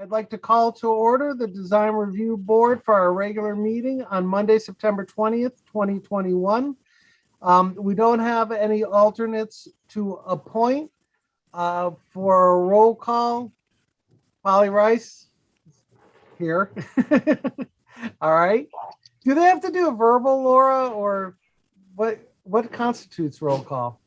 I'd like to call to order the Design Review Board for our regular meeting on Monday, September 20th, 2021. We don't have any alternates to appoint for a roll call. Polly Rice here. All right. Do they have to do a verbal, Laura, or what constitutes roll call?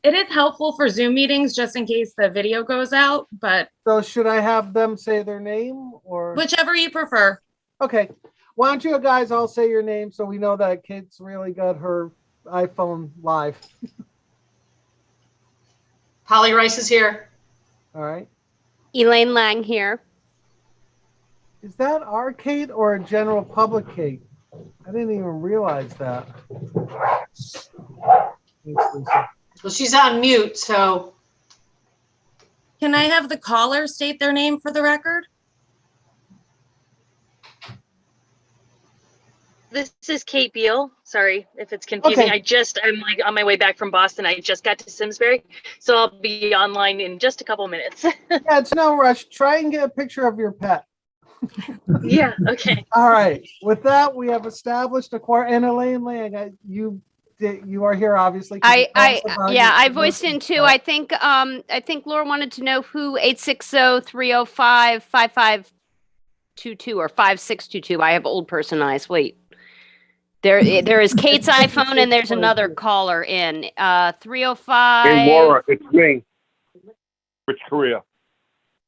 It is helpful for Zoom meetings just in case the video goes out, but So should I have them say their name or? whichever you prefer. Okay. Why don't you guys all say your name so we know that Kate's really got her iPhone live. Polly Rice is here. All right. Elaine Lang here. Is that our Kate or a general public Kate? I didn't even realize that. Thanks, Lisa. Well, she's on mute, so Can I have the caller state their name for the record? This is Kate Beal. Sorry if it's confusing. Okay. I'm like on my way back from Boston. I just got to Simsbury, so I'll be online in just a couple minutes. Yeah, it's no rush. Try and get a picture of your pet. Yeah, okay. All right. With that, we have established a quorum. And Elaine Lang, you are here, obviously. Can you tell us about I your voiced in submission? too. I think Laura wanted to know who 860-305-5522 or 5622. I have old person eyes. Wait. There is Kate's iPhone and there's another caller in 305. Hey, Laura, it's me. Rich Korea.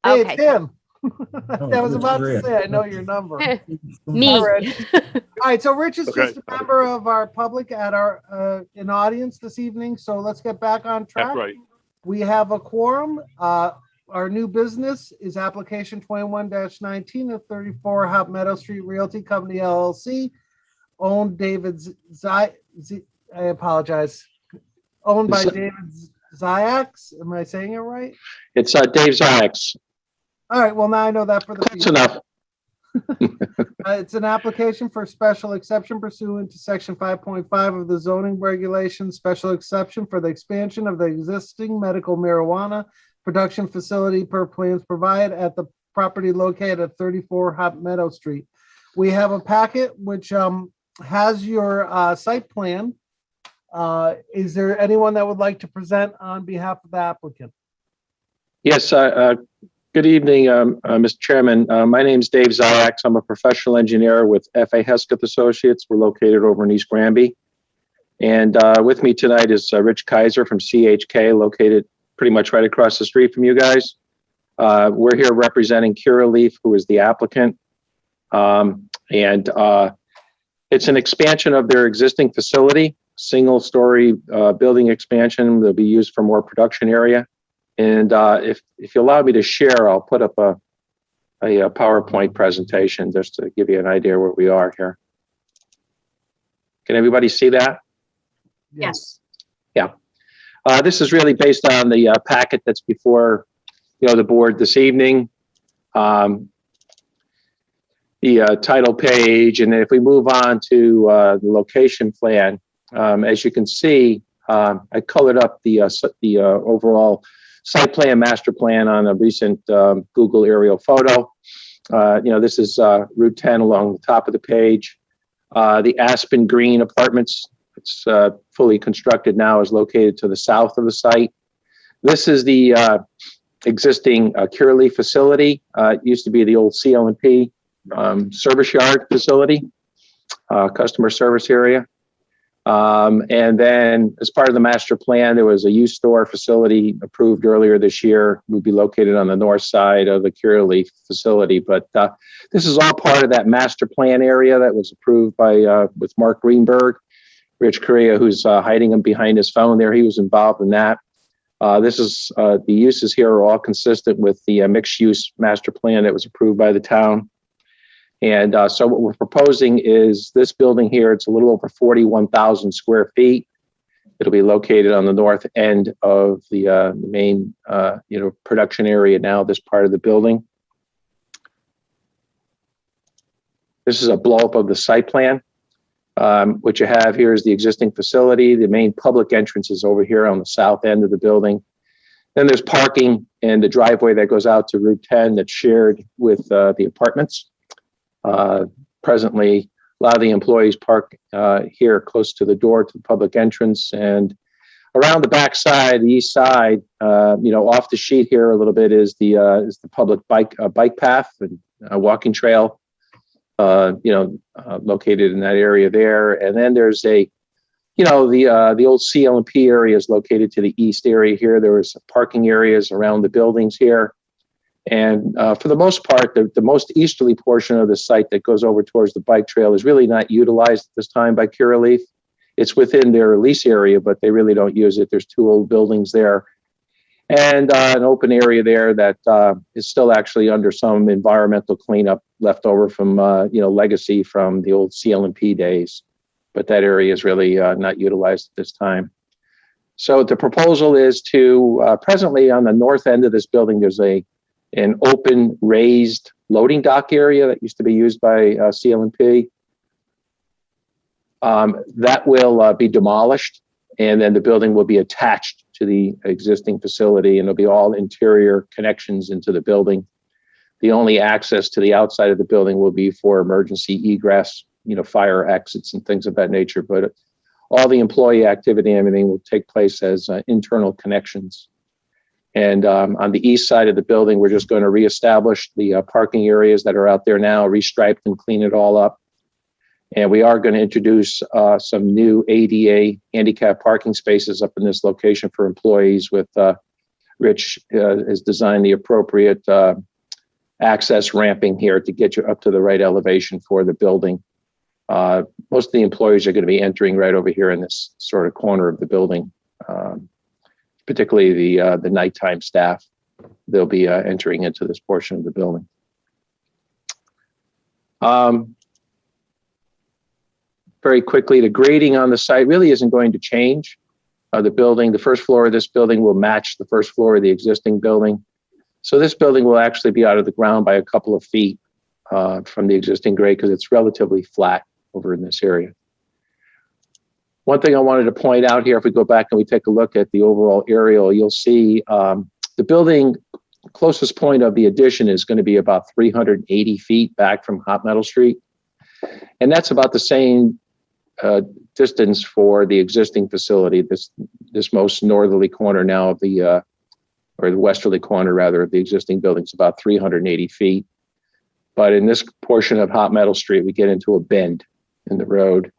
Hey, Okay. it's him. I was about to say, I know your number. Me. All right, so Rich is Okay. just a member of our public at our in audience this evening. So let's get back on track. That's right. We have a quorum. Our new business is application 21-19 of 34 Hop Meadow Street Realty Company LLC, owned David I apologize. Owned by David Ziax. Am I saying it right? It's Dave Ziax. All right. Well, now I know that for the That's future. enough. It's an application for special exception pursuant to section 5.5 of the zoning regulations, special exception for the expansion of the existing medical marijuana production facility per plans provided at the property located at 34 Hop Meadow Street. We have a packet which has your site plan. Is there anyone that would like to present on behalf of the applicant? Yes, good evening, Mr. Chairman. My name is Dave Ziax. I'm a professional engineer with F.A. Hesketh Associates. We're located over in East Granby. And with me tonight is Rich Kaiser from CHK, located pretty much right across the street from you guys. We're here representing Curaleaf, who is the applicant. It's an expansion of their existing facility, single-story building expansion. They'll be used for more production area. And if you allow me to share, I'll put up a PowerPoint presentation just to give you an idea where we are here. Can everybody see that? yes. Yeah. This is really based on the packet that's before the board this evening. The title page, and if we move on to the location plan, as you can see, I colored up the overall site plan, master plan on a recent Google aerial photo. This is Route 10 along the top of the page. The Aspen Green Apartments, it's fully constructed now, is located to the south of the site. This is the existing Curaleaf facility. It used to be the old CL&P service yard facility, customer service area. And then as part of the master plan, there was a used store facility approved earlier this year. Would be located on the north side of the Curaleaf facility. But this is all part of that master plan area that was approved by with Mark Greenberg. Rich Korea, who's hiding him behind his phone there, he was involved in that. The uses here are all consistent with the mixed use master plan that was approved by the town. And so what we're proposing is this building here. It's a little over 41,000 square feet. It'll be located on the north end of the main, production area now, this part of the building. This is a blow up of the site plan. What you have here is the existing facility. The main public entrance is over here on the south end of the building. Then there's parking and the driveway that goes out to Route 10 that's shared with the apartments. Presently, a lot of the employees park here close to the door to the public entrance, and around the back side, the east side, off the sheet here a little bit is the public bike path and walking trail, located in that area there. And then there's the old CL&P area is located to the east area here. There was parking areas around the buildings here. And for the most part, the most easterly portion of the site that goes over towards the bike trail is really not utilized at this time by Curaleaf. It's within their lease area, but they really don't use it. There's 2 old buildings there and an open area there that is still actually under some environmental cleanup left over from, legacy from the old CL&P days. But that area is really not utilized at this time. So the proposal is to presently on the north end of this building, there's an open raised loading dock area that used to be used by CL&P. That will be demolished, and then the building will be attached to the existing facility, and it'll be all interior connections into the building. The only access to the outside of the building will be for emergency egress, fire exits and things of that nature. But all the employee activity and everything will take place as internal connections. And on the east side of the building, we're just going to reestablish the parking areas that are out there now, restripe them, clean it all up. And we are going to introduce some new ADA handicap parking spaces up in this location for employees with Rich has designed the appropriate access ramping here to get you up to the right elevation for the building. Most of the employees are going to be entering right over here in this sort of corner of the building, particularly the nighttime staff. They'll be entering into this portion of the building. Very quickly, the grading on the site really isn't going to change. The first floor of this building will match the first floor of the existing building. So this building will actually be out of the ground by a couple of feet from the existing grade because it's relatively flat over in this area. One thing I wanted to point out here, if we go back and we take a look at the overall aerial, you'll see the building closest point of the addition is going to be about 380 feet back from Hot Metal Street. And that's about the same distance for the existing facility, this most northerly corner now of the westerly corner rather of the existing building is about 380 feet. But in this portion of Hot Metal Street, we get into a bend in the road.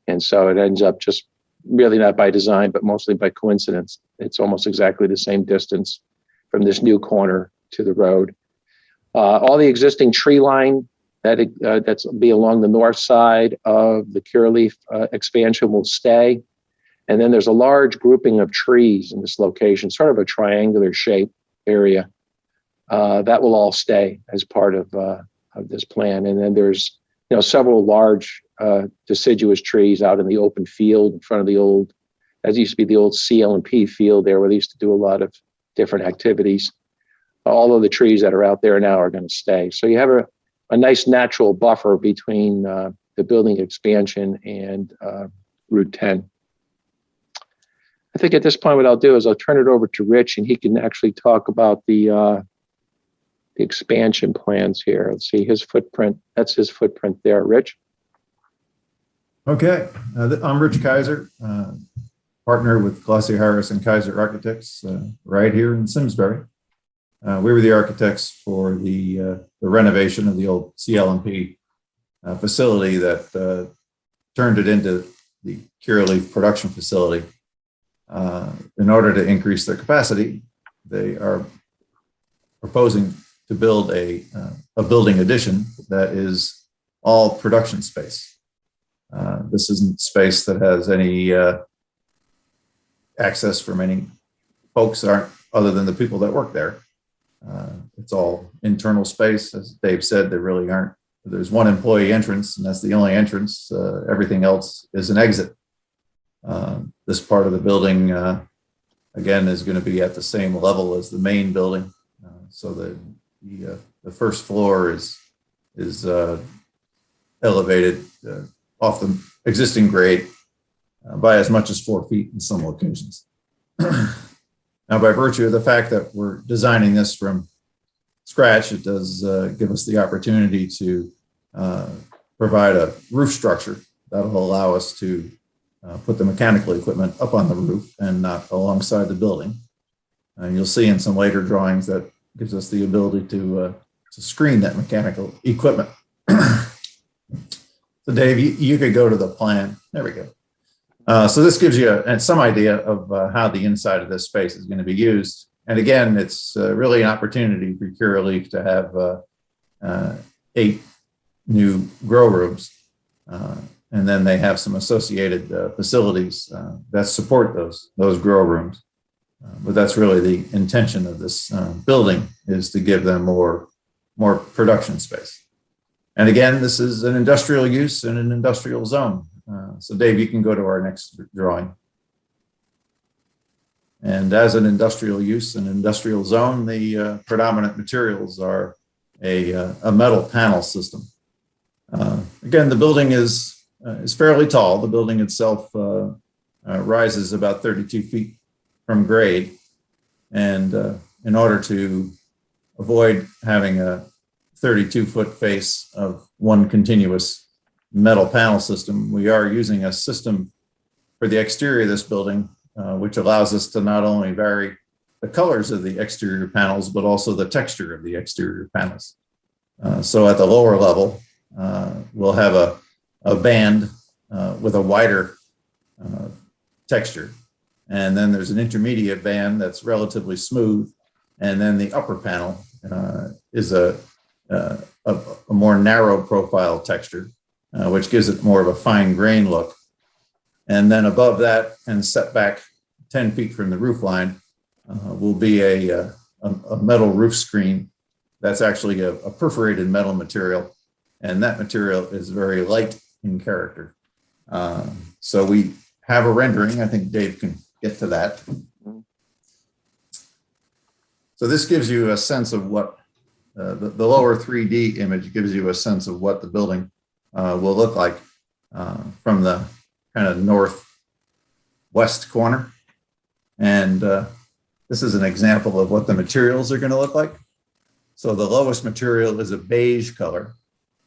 And so it ends up just really not by design, but mostly by coincidence. It's almost exactly the same distance from this new corner to the road. All the existing tree line that's be along the north side of the Curaleaf expansion will stay. And then there's a large grouping of trees in this location, sort of a triangular shape area. That will all stay as part of this plan. And then there's several large deciduous trees out in the open field in front of the old, as used to be the old CL&P field there, where they used to do a lot of different activities. All of the trees that are out there now are going to stay. So you have a nice natural buffer between the building expansion and Route 10. I think at this point, what I'll do is I'll turn it over to Rich, and he can actually talk about the expansion plans here. Let's see his footprint. That's his footprint there. Rich? Okay. I'm Rich Kaiser, partner with Glossier Harris and Kaiser Architects right here in Simsbury. We were the architects for the renovation of the old CL&P facility that turned it into the Curaleaf production facility. In order to increase their capacity, they are proposing to build a building addition that is all production space. This isn't space that has any access from any folks other than the people that work there. It's all internal space. As Dave said, there really aren't. There's one employee entrance, and that's the only entrance. Everything else is an exit. This part of the building, again, is going to be at the same level as the main building. So the first floor is elevated off the existing grade by as much as 4 feet in some locations. Now, by virtue of the fact that we're designing this from scratch, it does give us the opportunity to provide a roof structure that'll allow us to put the mechanical equipment up on the roof and not alongside the building. You'll see in some later drawings that gives us the ability to screen that mechanical equipment. So Dave, you could go to the plan. There we go. So this gives you some idea of how the inside of this space is going to be used. And again, it's really an opportunity for Curaleaf to have 8 new grow rooms. And then they have some associated facilities that support those grow rooms. But that's really the intention of this building, is to give them more production space. And again, this is an industrial use in an industrial zone. So Dave, you can go to our next drawing. And as an industrial use, an industrial zone, the predominant materials are a metal panel system. Again, the building is fairly tall. The building itself rises about 32 feet from grade. And in order to avoid having a 32-foot face of one continuous metal panel system, we are using a system for the exterior of this building, which allows us to not only vary the colors of the exterior panels, but also the texture of the exterior panels. So at the lower level, we'll have a band with a wider texture. And then there's an intermediate band that's relatively smooth. And then the upper panel is a more narrow profile texture, which gives it more of a fine grain look. And then above that, and set back 10 feet from the roof line, will be a metal roof screen that's actually a perforated metal material. And that material is very light in character. So we have a rendering. I think Dave can get to that. So this gives you a sense of what the lower 3D image gives you a sense of what the building will look like from the kind of northwest corner. And this is an example of what the materials are going to look like. So the lowest material is a beige color,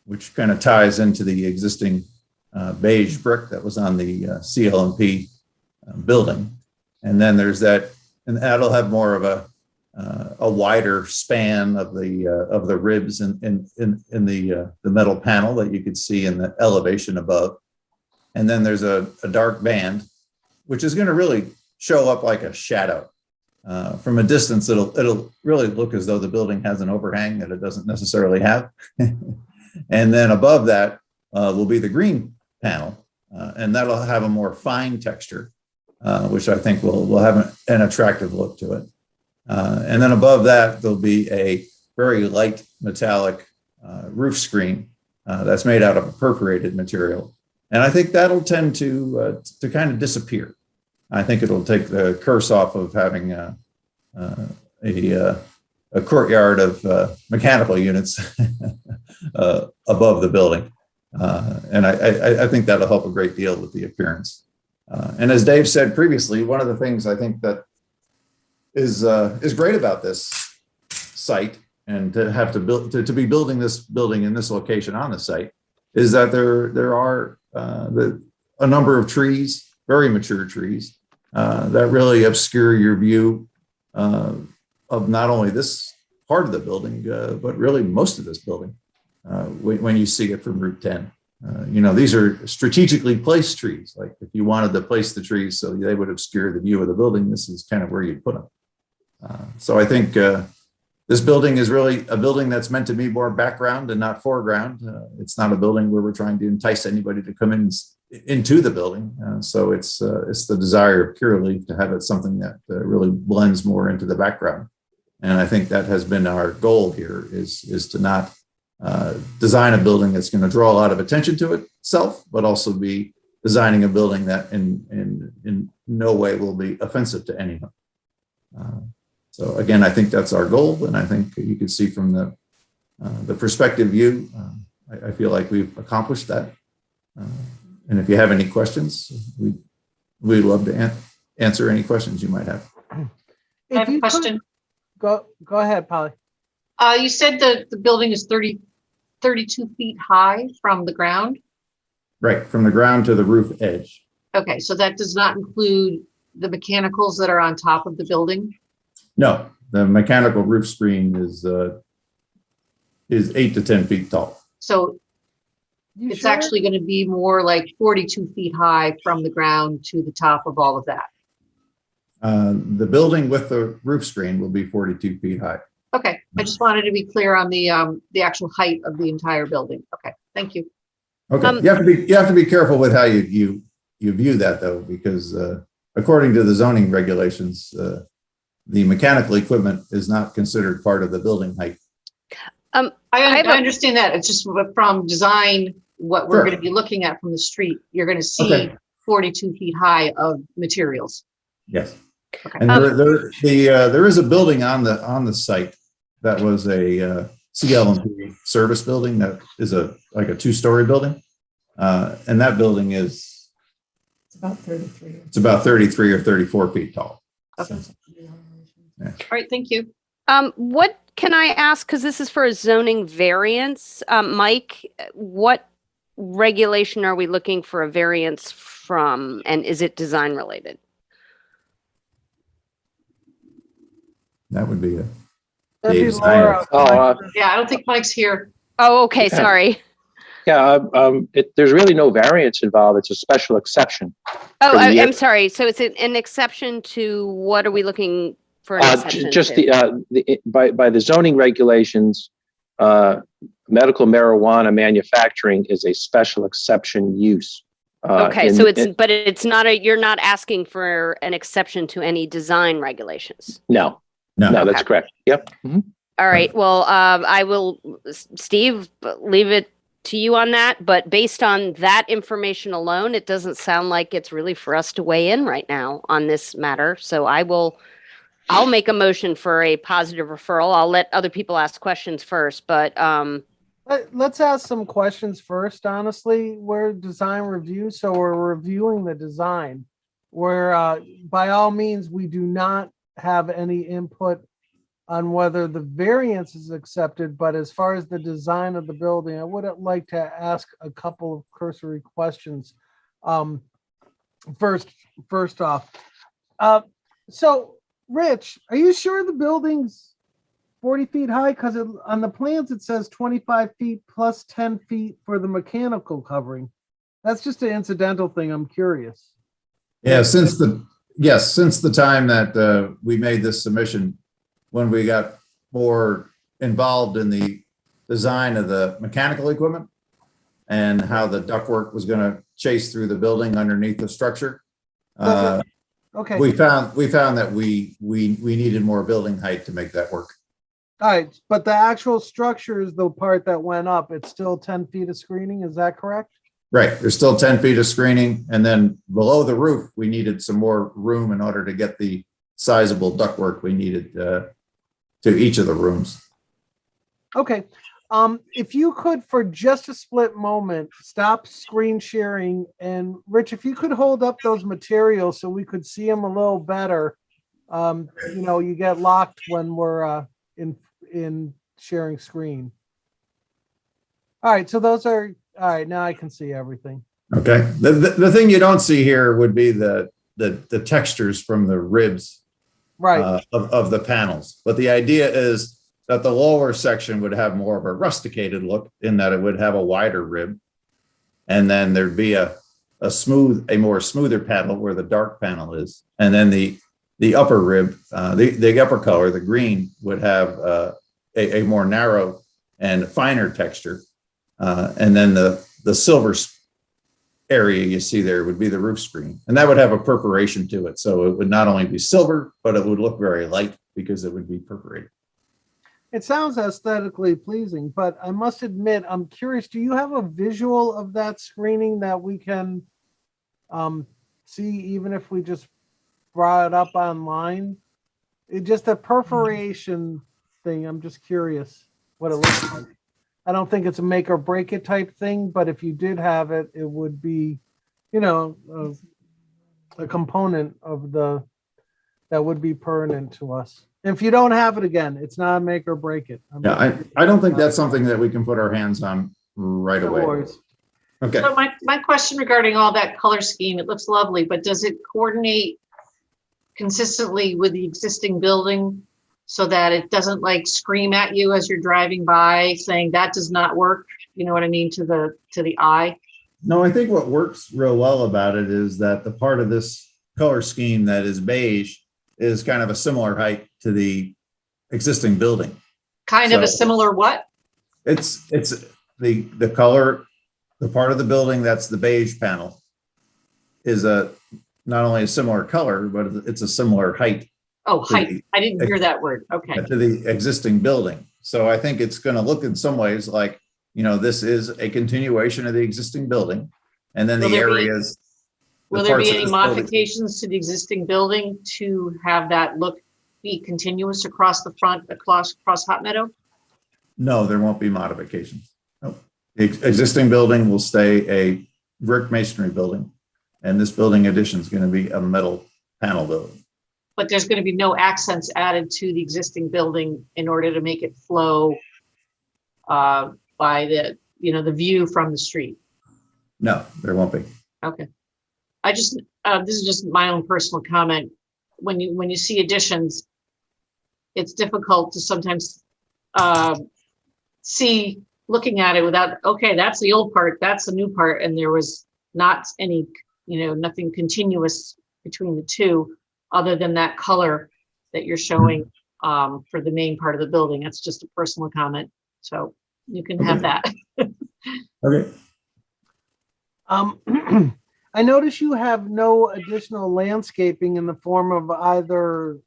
which kind of ties into the existing beige brick that was on the CLMP building. And then there's that, and that'll have more of a wider span of the ribs in the metal panel that you could see in the elevation above. And then there's a dark band, which is going to really show up like a shadow. From a distance, it'll really look as though the building has an overhang that it doesn't necessarily have. And then above that will be the green panel, and that'll have a more fine texture, which I think will have an attractive look to it. And then above that, there'll be a very light metallic roof screen that's made out of a perforated material. And I think that'll tend to kind of disappear. I think it'll take the curse off of having a courtyard of mechanical units above the building. And I think that'll help a great deal with the appearance. And as Dave said previously, one of the things I think that is great about this site, and to have to build to be building this building in this location on the site, is that there are a number of trees, very mature trees, that really obscure your view of not only this part of the building, but really most of this building when you see it from Route 10. These are strategically placed trees. Like if you wanted to place the trees so they would obscure the view of the building, this is kind of where you'd put them. So I think this building is really a building that's meant to be more background and not foreground. It's not a building where we're trying to entice anybody to come into the building. So it's the desire of Curaleaf to have it something that really blends more into the background. And I think that has been our goal here, is to not design a building that's going to draw a lot of attention to itself, but also be designing a building that in no way will be offensive to anyone. So again, I think that's our goal, and I think you can see from the perspective view, I feel like we've accomplished that. And if you have any questions, we'd love to answer any questions you might have. I have If a you could- question. Go ahead, Polly. You said the building is 32 feet high from the ground. Right, from the ground to the roof edge. Okay, so that does not include the mechanicals that are on top of the building? No, the mechanical roof screen is 8 to 10 feet tall. So You it's sure? actually going to be more like 42 feet high from the ground to the top of all of that. The building with the roof screen will be 42 feet high. Okay, I just wanted to be clear on the actual height of the entire building. Okay, thank you. Okay, you have to be careful with how you view that though, because according to the zoning regulations, the mechanical equipment is not considered part of the building height. I have a- understand that. It's just from design, what we're Sure. going to be looking at from the street, you're going to see Okay. 42 feet high of materials. Yes. Okay. And there is a building on the site that was a CL&P service building that is like a 2-story building. And that building is About 33. it's about 33 or 34 feet tall. Okay. All right, thank you. What can I ask? Because this is for a zoning variance. Mike, what regulation are we looking for a variance from? And is it design related? That would be That'd be Dave's Laura. Yeah, I don't think Mike's here. Oh, okay. Yeah. Sorry. Yeah, there's really no variance involved. It's a special exception. Oh, For the- I'm sorry. So it's an exception to what are we looking for an exception Just to? by the zoning regulations, medical marijuana manufacturing is a special exception use. Okay, so but it's not you're not asking for an exception to any design regulations. No, no. that's correct. Yep. Mhm. All right. Well, I will, Steve, leave it to you on that. But based on that information alone, it doesn't sound like it's really for us to weigh in right now on this matter. So I'll make a motion for a positive referral. I'll let other people ask questions first, but Let's ask some questions first, honestly. We're design review, so we're reviewing the design. Where by all means, we do not have any input on whether the variance is accepted, but as far as the design of the building, I would like to ask a couple of cursory questions. First off, so Rich, are you sure the building's 40 feet high? Because on the plans, it says 25 feet plus 10 feet for the mechanical covering. That's just an incidental thing. I'm curious. Yeah, since the time that we made this submission, when we got more involved in the design of the mechanical equipment and how the ductwork was going to chase through the building underneath the structure, Okay. we found that we needed more building height to make that work. All right. But the actual structure is the part that went up. It's still 10 feet of screening. Is that correct? Right. There's still 10 feet of screening. And then below the roof, we needed some more room in order to get the sizable ductwork we needed to each of the rooms. Okay. If you could, for just a split moment, stop screen sharing. And Rich, if you could hold up those materials so we could see them a little better. You get locked when we're in sharing screen. All right. So those are, all right. Now I can see everything. Okay. The thing you don't see here would be the textures from the ribs Right. of the panels. But the idea is that the lower section would have more of a rusticated look in that it would have a wider rib. And then there'd be a more smoother panel where the dark panel is. And then the upper rib, the upper color, the green, would have a more narrow and finer texture. And then the silver area you see there would be the roof screen. And that would have a perforation to it. So it would not only be silver, but it would look very light because it would be perforated. It sounds aesthetically pleasing, but I must admit, I'm curious, do you have a visual of that screening that we can see, even if we just brought it up online? It just a perforation thing. I'm just curious what it looks like. I don't think it's a make or break it type thing, but if you did have it, it would be, a component of the that would be pertinent to us. If you don't have it again, it's not a make or break it. Yeah, I don't think that's something that we can put our hands on right No away. worries. Okay. So my question regarding all that color scheme, it looks lovely, but does it coordinate consistently with the existing building so that it doesn't like scream at you as you're driving by saying that does not work? You know what I mean, to the eye? No, I think what works real well about it is that the part of this color scheme that is beige is kind of a similar height to the existing building. Kind of a So- similar what? It's the color, the part of the building that's the beige panel is not only a similar color, but it's a similar height Oh, to height. I didn't hear that word. Okay. to the existing building. So I think it's going to look in some ways like, this is a continuation of the existing building. And then Will the there be- areas. Will the there parts be of any this building- modifications to the existing building to have that look be continuous across the front, across Hot Meadow? No, there won't be modifications. No. The existing building will stay a brick masonry building. And this building addition is going to be a metal panel building. But there's going to be no accents added to the existing building in order to make it flow by the view from the street. No, there won't be. Okay. I just, this is just my own personal comment. When you see additions, it's difficult to sometimes see, looking at it without, okay, that's the old part, that's the new part, and there was not any, nothing continuous between the two, other than that color that you're showing for the main part of the building. That's just a personal comment. So you can have that. Okay. I notice you have no additional landscaping in the form of either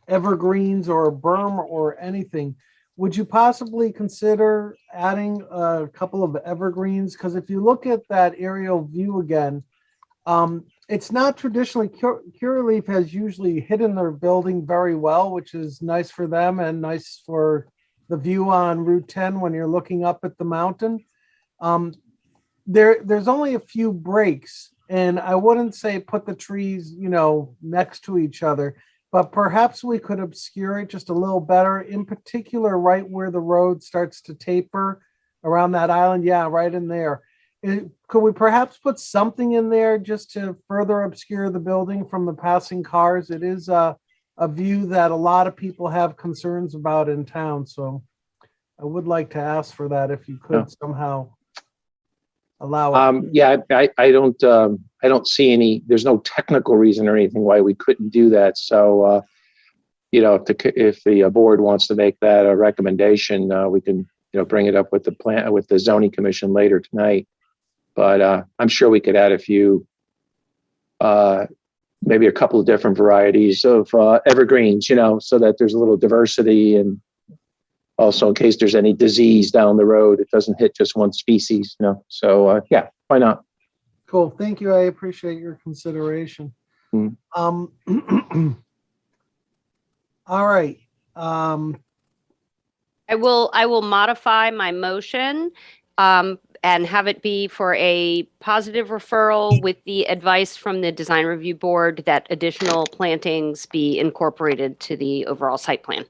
evergreens or berm or anything. Would you possibly consider adding a couple of evergreens? Because if you look at that aerial view again, it's not traditionally, Curaleaf has usually hidden their building very well, which is nice for them and nice for the view on Route 10 when you're looking up at the mountain. There's only a few breaks, and I wouldn't say put the trees, next to each other, but perhaps we could obscure it just a little better, in particular, right where the road starts to taper around that island. Yeah, right in there. Could we perhaps put something in there just to further obscure the building from the passing cars? It is a view that a lot of people have concerns about in town. So I would like to ask for that if you could somehow allow it. Yeah, I don't see any, there's no technical reason or anything why we couldn't do that. So, if the board wants to make that a recommendation, we can, bring it up with the zoning commission later tonight. But I'm sure we could add a few, maybe a couple of different varieties of evergreens, so that there's a little diversity, and also in case there's any disease down the road, it doesn't hit just one species, So yeah, why not? Cool. Thank you. I appreciate your consideration. All right. I will modify my motion and have it be for a positive referral with the advice from the design review board that additional plantings be incorporated to the overall site plan.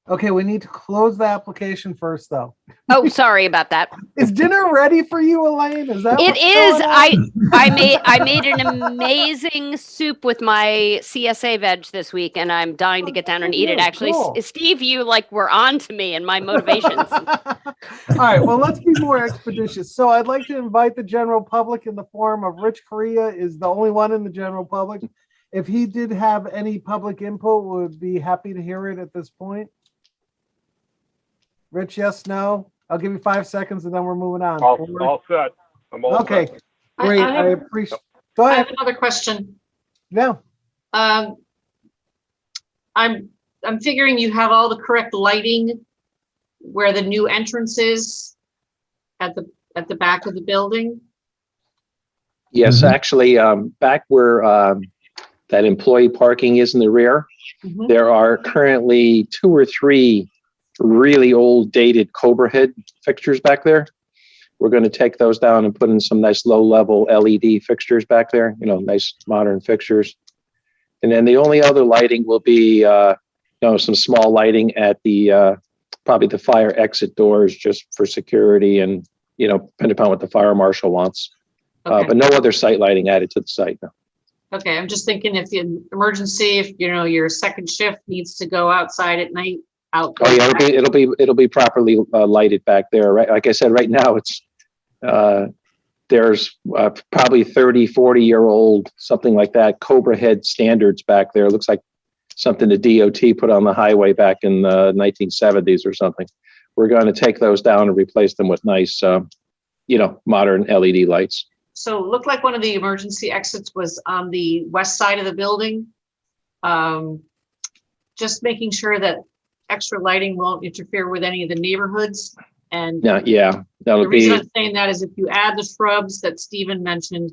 Okay, we need to close the application first, though. Oh, sorry about that. Is dinner ready for you, Elaine? Is that It what's is. going on? I made an amazing soup with my CSA veg this week, and I'm dying to get down and eat it. Actually, Cool. Steve, you were on to me and my motivations. All right, well, let's be more expeditious. So I'd like to invite the general public in the form of Rich Correa is the only one in the general public. If he did have any public input, would be happy to hear it at this point. Rich, yes, no? I'll give you 5 seconds and then we're moving on. All set. I'm all Okay, set. great. I I have- appreciate. Go I ahead. have another question. Yeah. I'm figuring you have all the correct lighting where the new entrance is at the back of the building. Yes, actually, back where that employee parking is in the rear, Mhm. there are currently 2 or 3 really old dated Cobra head fixtures back there. We're going to take those down and put in some nice low level LED fixtures back there, nice modern fixtures. And then the only other lighting will be, some small lighting at the, probably the fire exit doors just for security and, depending upon what the fire marshal wants. Okay. But no other site lighting added to the site. No. Okay, I'm just thinking if the emergency, if your second shift needs to go outside at night, out. Oh yeah, it'll be properly lighted back there. Right, like I said, right now it's there's probably 30, 40-year-old, something like that, Cobra head standards back there. It looks like something the DOT put on the highway back in the 1970s or something. We're going to take those down and replace them with nice, modern LED lights. So it looked like one of the emergency exits was on the west side of the building. Just making sure that extra lighting won't interfere with any of the neighborhoods. And Yeah, that'll the reason be. I'm saying that is if you add the shrubs that Stephen mentioned,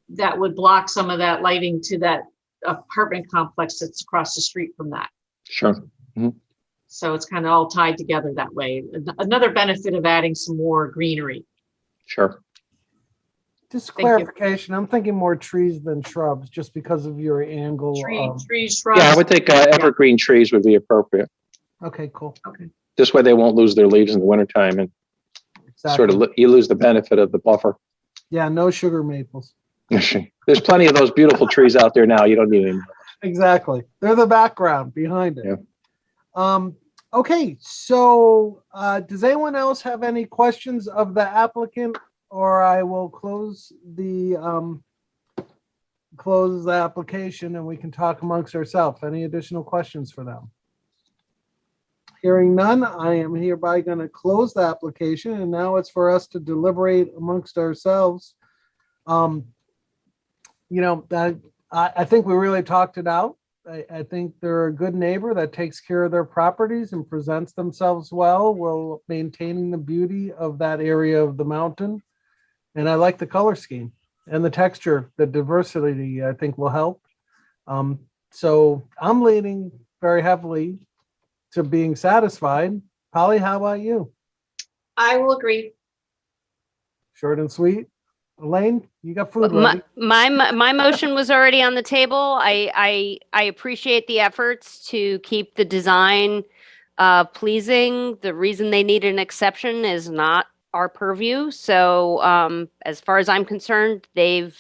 that would block some of that lighting to that apartment complex that's across the street from that. Sure. So it's kind of all tied together that way. Another benefit of adding some more greenery. Sure. Just Thank you. clarification, I'm thinking more trees than shrubs, just because of your angle. Trees, shrubs. Yeah, I would think evergreen trees would be appropriate. Okay, cool. Okay. This way they won't lose their leaves in the wintertime and sort of you lose the benefit of the buffer. Yeah, no sugar maples. There's plenty of those beautiful trees out there now. You don't need any. Exactly. They're the background behind it. Yeah. Okay, so does anyone else have any questions of the applicant, or I will close the application and we can talk amongst ourselves. Any additional questions for them? Hearing none, I am hereby going to close the application, and now it's for us to deliberate amongst ourselves. I think we really talked it out. I think they're a good neighbor that takes care of their properties and presents themselves well while maintaining the beauty of that area of the mountain. And I like the color scheme and the texture, the diversity, I think will help. So I'm leaning very heavily to being satisfied. Polly, how about you? I will agree. Short and sweet. Elaine, you got food ready. My motion was already on the table. I appreciate the efforts to keep the design pleasing. The reason they need an exception is not our purview. So as far as I'm concerned, they've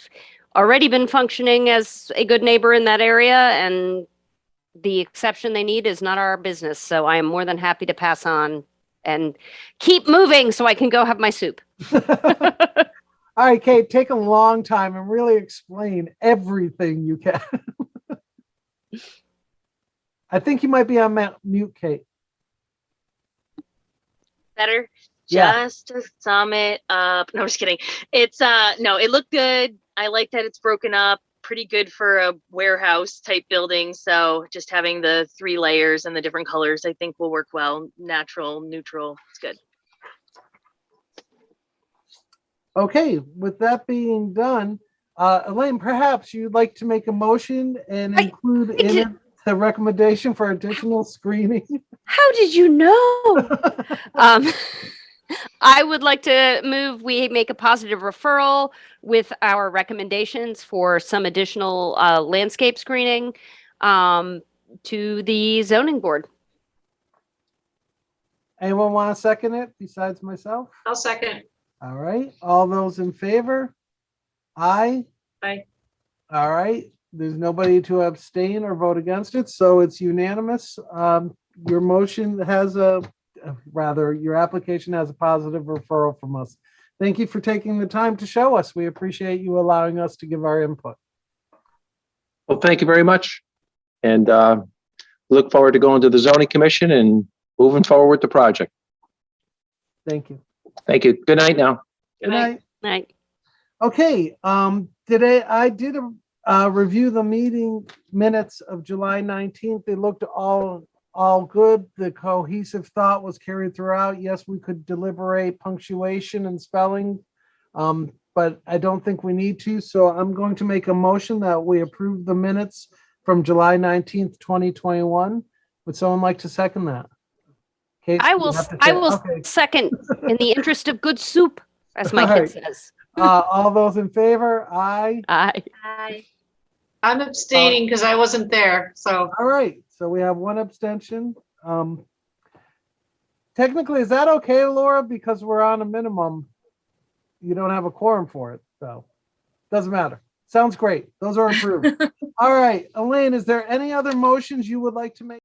already been functioning as a good neighbor in that area, and the exception they need is not our business. So I am more than happy to pass on and keep moving so I can go have my soup. All right, Kate, take a long time and really explain everything you can. I think you might be on mute, Kate. Better? Yeah. Just to sum it up. No, I'm just kidding. It's no, it looked good. I like that it's broken up. Pretty good for a warehouse type building. So just having the 3 layers and the different colors, I think will work well. Natural, neutral. It's good. Okay, with that being done, Elaine, perhaps you'd like to make a motion and include in it the recommendation for additional screening. How did you know? I would like to move, we make a positive referral with our recommendations for some additional landscape screening to the zoning board. Anyone want to second it besides myself? I'll second. All right, all those in favor? Aye. Aye. All right, there's nobody to abstain or vote against it, so it's unanimous. Your motion has your application has a positive referral from us. Thank you for taking the time to show us. We appreciate you allowing us to give our input. Well, thank you very much. And look forward to going to the zoning commission and moving forward with the project. Thank you. Thank you. Good night now. Good night. Right. Okay, today I did review the meeting minutes of July 19th. They looked all good. The cohesive thought was carried throughout. Yes, we could deliberate punctuation and spelling, but I don't think we need to. So I'm going to make a motion that we approve the minutes from July 19th, 2021. Would someone like to second that? Kate, I you will have to okay. second in the interest of good soup, as my All kid right. says. All those in favor? Aye. Aye. Hi. I'm abstaining because I wasn't there, so. All right, so we have one abstention. Technically, is that okay, Laura? Because we're on a minimum. You don't have a quorum for it, so doesn't matter. Sounds great. Those are approved. All right, Elaine, is there any other motions you would like to make?